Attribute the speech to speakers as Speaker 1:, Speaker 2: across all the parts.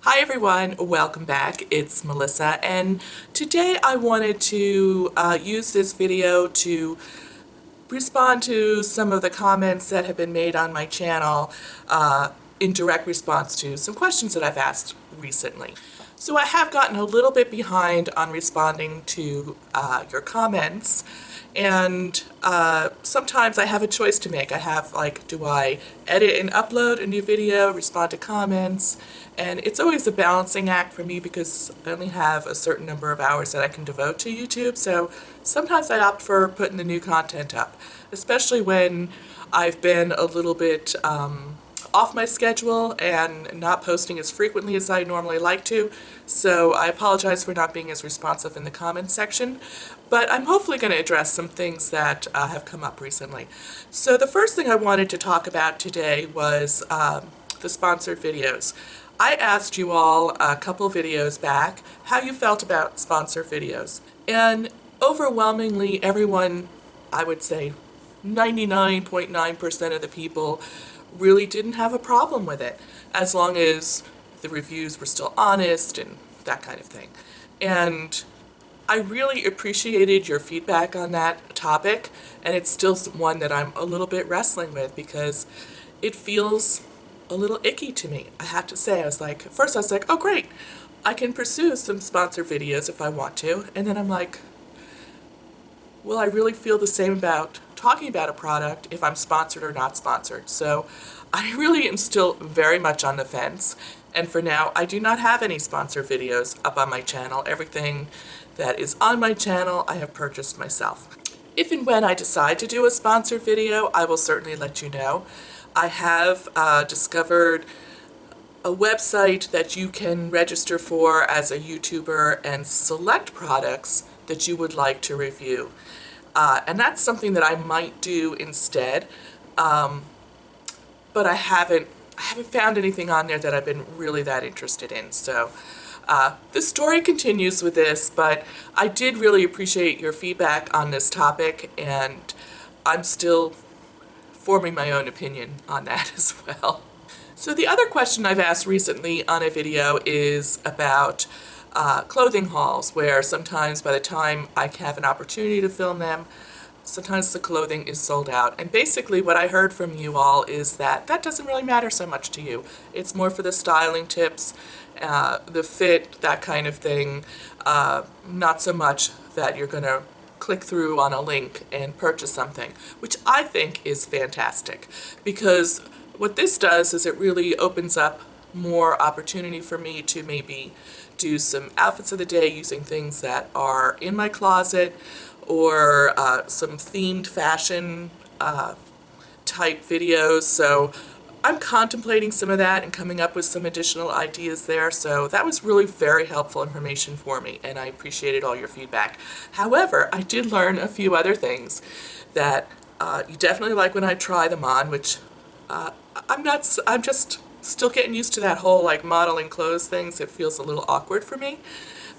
Speaker 1: Hi everyone, welcome back. It's Melissa, and today I wanted to use this video to respond to some of the comments that have been made on my channel in direct response to some questions that I've asked recently. So I have gotten a little bit behind on responding to your comments, and sometimes I have a choice to make. I have, like, do I edit and upload a new video, respond to comments? And it's always a balancing act for me because I only have a certain number of hours that I can devote to YouTube. So sometimes I opt for putting the new content up, especially when I've been a little bit off my schedule and not posting as frequently as I normally like to. So I apologize for not being as responsive in the comments section, but I'm hopefully going to address some things that have come up recently. So the first thing I wanted to talk about today was the sponsored videos. I asked you all a couple videos back how you felt about sponsored videos, and overwhelmingly everyone, I would say 99.9% of the people, really didn't have a problem with it, as long as the reviews were still honest and that kind of thing. And I really appreciated your feedback on that topic, and it's still one that I'm a little bit wrestling with because it feels a little icky to me. I have to say, at first I was like, oh great, I can pursue some sponsored videos if I want to, and then I'm like, will I really feel the same about talking about a product if I'm sponsored or not sponsored? So I really am still very much on the fence, and for now I do not have any sponsored videos up on my channel. Everything that is on my channel I have purchased myself. If and when I decide to do a sponsored video, I will certainly let you know. I have discovered a website that you can register for as a YouTuber and select products that you would like to review. And that's something that I might do instead, but I haven't found anything on there that I've been really that interested in. So the story continues with this, but I did really appreciate your feedback on this topic, and I'm still forming my own opinion on that as well. So the other question I've asked recently on a video is about clothing hauls, where sometimes by the time I have an opportunity to film them, sometimes the clothing is sold out. And basically what I heard from you all is that that doesn't really matter so much to you. It's more for the styling tips, the fit, that kind of thing, not so much that you're going to click through on a link and purchase something, which I think is fantastic, because what this does is it really opens up more opportunity for me to maybe do some outfits of the day using things that are in my closet, or some themed fashion type videos. So I'm contemplating some of that and coming up with some additional ideas there. So that was really very helpful information for me, and I appreciated all your feedback. However, I did learn a few other things that you definitely like when I try them on, which I'm just still getting used to that whole like modeling clothes things. It feels a little awkward for me.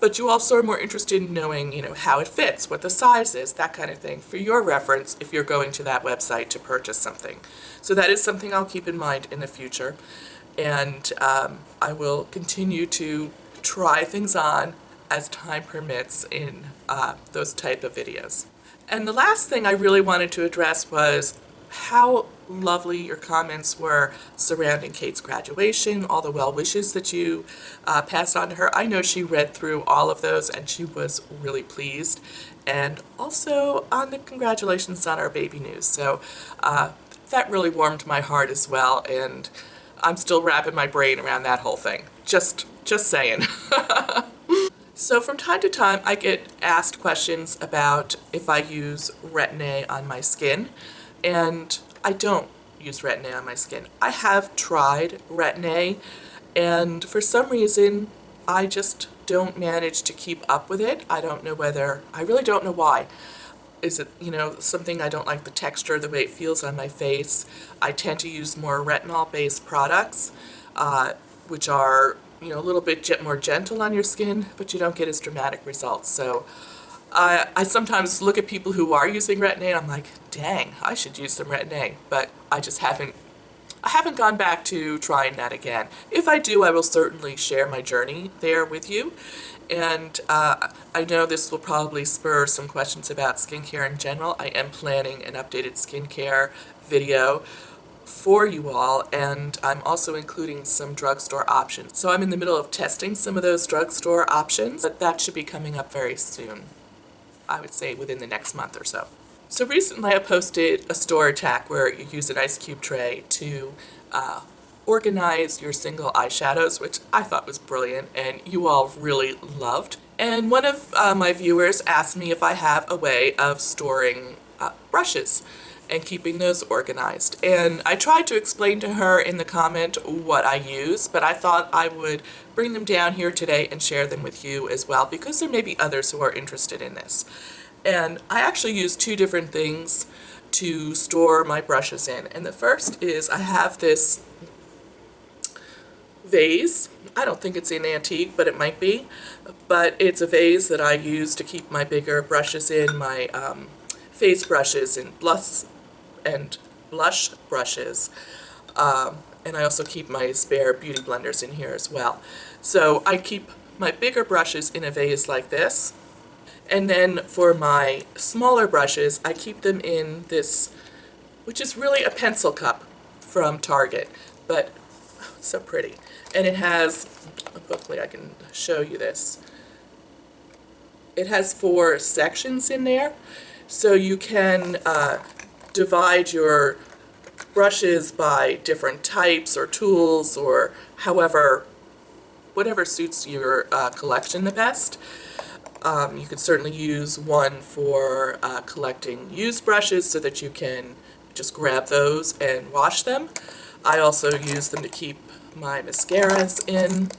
Speaker 1: But you also are more interested in knowing, how it fits, what the size is, that kind of thing, for your reference if you're going to that website to purchase something. So that is something I'll keep in mind in the future. And I will continue to try things on as time permits in those type of videos. And the last thing I really wanted to address was how lovely your comments were surrounding Kate's graduation, all the well wishes that you passed on to her. I know she read through all of those and she was really pleased. And also on the congratulations on our baby news. So that really warmed my heart as well, and I'm still wrapping my brain around that whole thing. Just saying. So from time to time I get asked questions about if I use Retin-A on my skin, and I don't use Retin-A on my skin. I have tried Retin-A, and for some reason I just don't manage to keep up with it. I really don't know why. Is it, something I don't like the texture, the way it feels on my face. I tend to use more retinol-based products, which are, a little bit more gentle on your skin, but you don't get as dramatic results. So I sometimes look at people who are using Retin-A and I'm like, dang, I should use some Retin-A, but I just haven't I haven't gone back to trying that again. If I do, I will certainly share my journey there with you. And I know this will probably spur some questions about skincare in general. I am planning an updated skincare video for you all, and I'm also including some drugstore options. So I'm in the middle of testing some of those drugstore options, but that should be coming up very soon. I would say within the next month or so. So recently I posted a store attack where you use an ice cube tray to organize your single eyeshadows, which I thought was brilliant and you all really loved. And one of my viewers asked me if I have a way of storing brushes and keeping those organized. And I tried to explain to her in the comment what I use, but I thought I would bring them down here today and share them with you as well, because there may be others who are interested in this. And I actually use two different things to store my brushes in. And the first is I have this vase. I don't think it's an antique, but it might be. But it's a vase that I use to keep my bigger brushes in, my face brushes and blush brushes. And I also keep my spare beauty blenders in here as well. So I keep my bigger brushes in a vase like this. And then for my smaller brushes, I keep them in this, which is really a pencil cup from Target, but it's so pretty. And it has, hopefully I can show you this. It has 4 sections in there, so you can divide your brushes by different types or tools or whatever suits your collection the best. You could certainly use one for collecting used brushes so that you can just grab those and wash them. I also use them to keep my mascaras in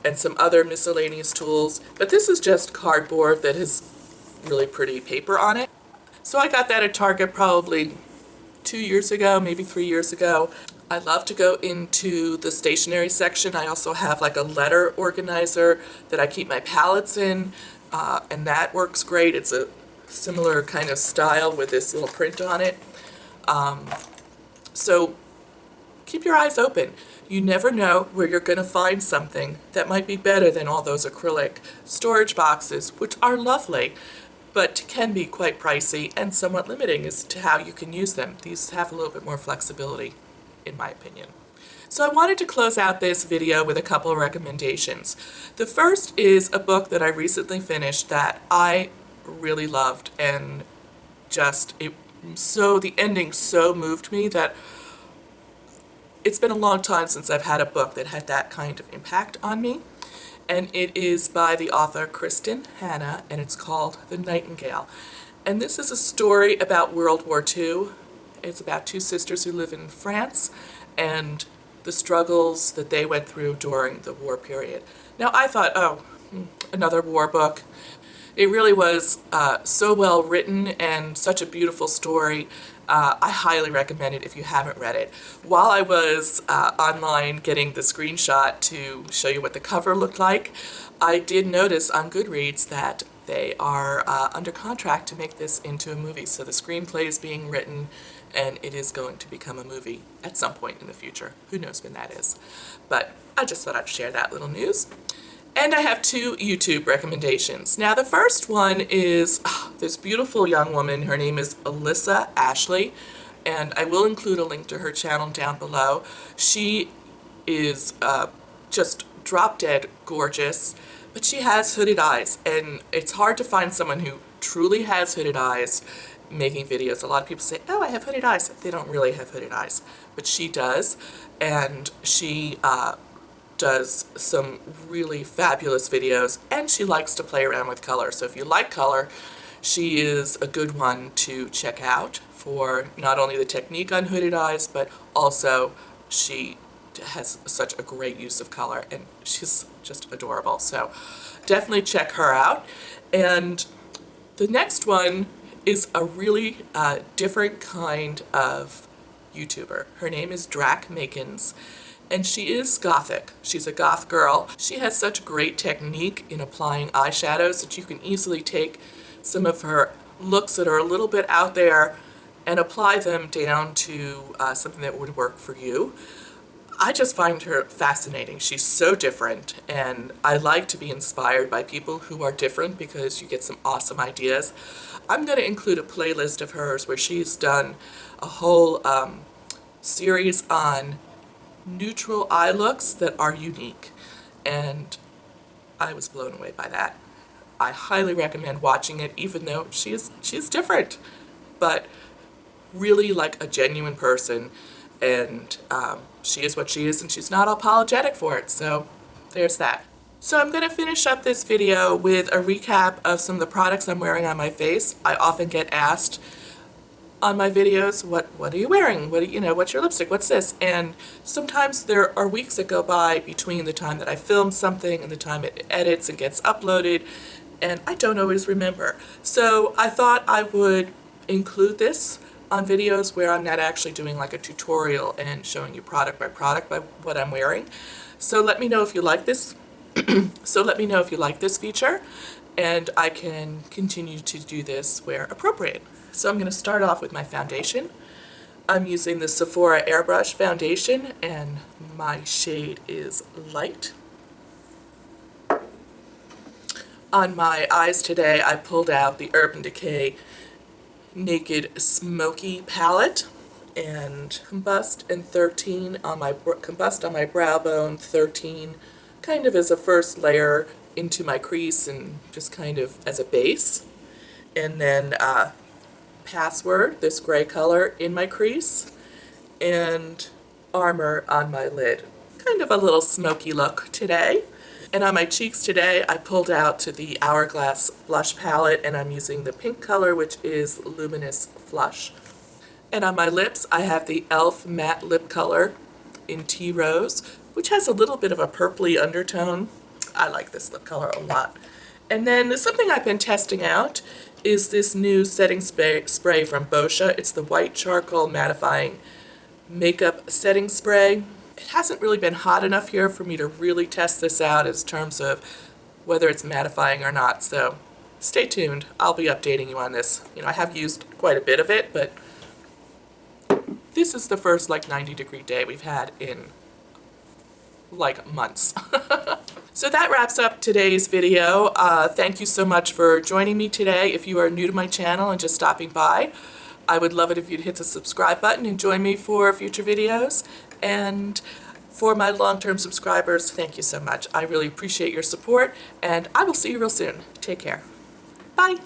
Speaker 1: and some other miscellaneous tools. But this is just cardboard that has really pretty paper on it. So I got that at Target probably 2 years ago, maybe 3 years ago. I love to go into the stationery section. I also have like a letter organizer that I keep my palettes in, and that works great. It's a similar kind of style with this little print on it. So keep your eyes open. You never know where you're going to find something that might be better than all those acrylic storage boxes, which are lovely, but can be quite pricey and somewhat limiting as to how you can use them. These have a little bit more flexibility, in my opinion. So I wanted to close out this video with a couple of recommendations. The first is a book that I recently finished that I really loved, and the ending so moved me that it's been a long time since I've had a book that had that kind of impact on me. And it is by the author Kristen Hanna, and it's called The Nightingale. And this is a story about World War II. It's about 2 sisters who live in France and the struggles that they went through during the war period. Now I thought, oh, another war book. It really was so well written and such a beautiful story. I highly recommend it if you haven't read it. While I was online getting the screenshot to show you what the cover looked like, I did notice on Goodreads that they are under contract to make this into a movie. So the screenplay is being written and it is going to become a movie at some point in the future. Who knows when that is? But I just thought I'd share that little news. And I have 2 YouTube recommendations. Now the first one is this beautiful young woman. Her name is Alisa Ashley, and I will include a link to her channel down below. She is just drop dead gorgeous, but she has hooded eyes, and it's hard to find someone who truly has hooded eyes making videos. A lot of people say, oh, I have hooded eyes. They don't really have hooded eyes, but she does, and she does some really fabulous videos, and she likes to play around with color. So if you like color, she is a good one to check out for not only the technique on hooded eyes, but also she has such a great use of color, and she's just adorable. So definitely check her out. And the next one is a really different kind of YouTuber. Her name is Drac Makens, and she is gothic. She's a goth girl. She has such great technique in applying eyeshadows that you can easily take some of her looks that are a little bit out there and apply them down to something that would work for you. I just find her fascinating. She's so different, and I like to be inspired by people who are different because you get some awesome ideas. I'm going to include a playlist of hers where she's done a whole series on neutral eye looks that are unique, and I was blown away by that. I highly recommend watching it, even though she's different, but really like a genuine person, and she is what she is, and she's not apologetic for it, so there's that. So I'm going to finish up this video with a recap of some of the products I'm wearing on my face. I often get asked on my videos, what are you wearing? What's your lipstick? What's this? And sometimes there are weeks that go by between the time that I film something and the time it edits and gets uploaded, and I don't always remember. So I thought I would include this on videos where I'm not actually doing like a tutorial and showing you product by what I'm wearing. So let me know if you like this. So let me know if you like this feature, and I can continue to do this where appropriate. So I'm going to start off with my foundation. I'm using the Sephora Airbrush foundation, and my shade is light. On my eyes today, I pulled out the Urban Decay Naked Smoky palette, and Combust and 13 on my brow bone, 13 kind of as a first layer into my crease and just kind of as a base, and then Password, this gray color, in my crease, and Armor on my lid. Kind of a little smoky look today. And on my cheeks today, I pulled out to the Hourglass blush palette, and I'm using the pink color, which is Luminous Flush. And on my lips, I have the e.l.f. matte lip color in Tea Rose, which has a little bit of a purpley undertone. I like this lip color a lot. And then something I've been testing out is this new setting spray from Boscia. It's the White Charcoal Mattifying Makeup Setting Spray. It hasn't really been hot enough here for me to really test this out in terms of whether it's mattifying or not, so stay tuned. I'll be updating you on this. I have used quite a bit of it, but this is the first 90-degree day we've had in months. So that wraps up today's video. Thank you so much for joining me today. If you are new to my channel and just stopping by, I would love it if you'd hit the subscribe button and join me for future videos. And for my long-term subscribers, thank you so much. I really appreciate your support, and I will see you real soon. Take care. Bye.